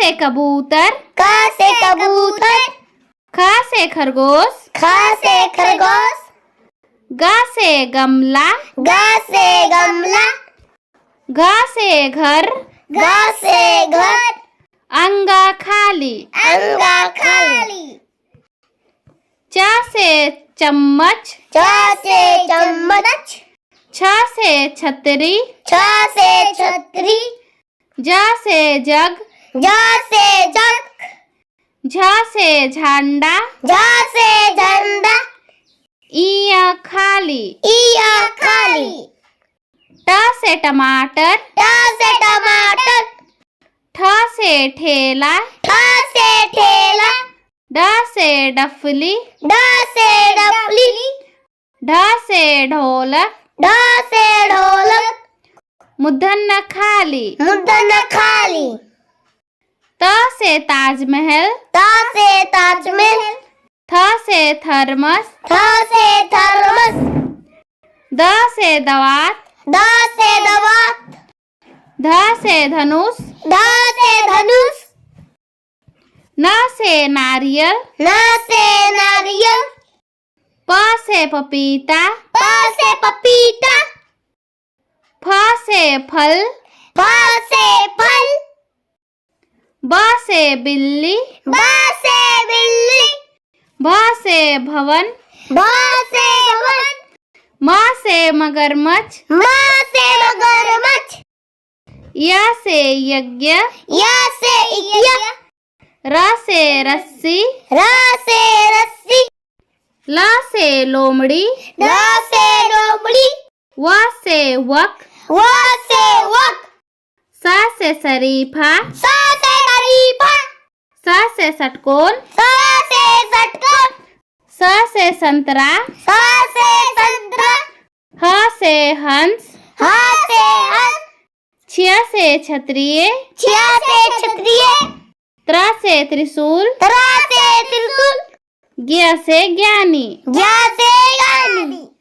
से कबूतर, क से कबूतर, ख से खरगोश, ख से खरगोश, ग से गमला, ग से गमला, घ से घर, घ से घर, अंगा खाली, अंगा खाली, च से चम्मच, च से चम्मच, छ से छतरी, छ से छतरी, ज से जग, ज से जग, झ से झंडा, झ से झंडा, इया खाली, इया खाली, ट से टमाटर, ट से टमाटर, ठ से ठेला, ठ से ठेला, ड से डफली, ड से डफली, ढ से ढोलक, ढ से ढोलक, मूर्धन्य खाली, मूर्धन्य खाली, त से ताजमहल, त से ताजमहल, थ से थर्मस, थ से थर्मस, द से दवात, द से दवात, ध से धनुष, ध से धनुष, न से नारियल, न से नारियल, प से पपीता, प से पपीता, फ से फल, फ से फल, ब से बिल्ली, ब से बिल्ली, भ से भवन, भ से भवन, म से मगरमच्छ, म से मगरमच्छ, य से यज्ञ, य से यज्ञ, र से रस्सी, र से रस्सी, ल से लोमड़ी, ल से लोमड़ी, व से वक, व से वक, स से शरीफा, स से शरीफा, स से षटकोण, स से षटकोण, स से संतरा, स से संतरा, ह से हंस, ह से हंस, छ से क्षत्रिय, छ से क्षत्रिय, त्र से त्रिशूल, त्र से त्रिशूल, ज्ञ से ज्ञानी। ज्ञ से ज्ञानी।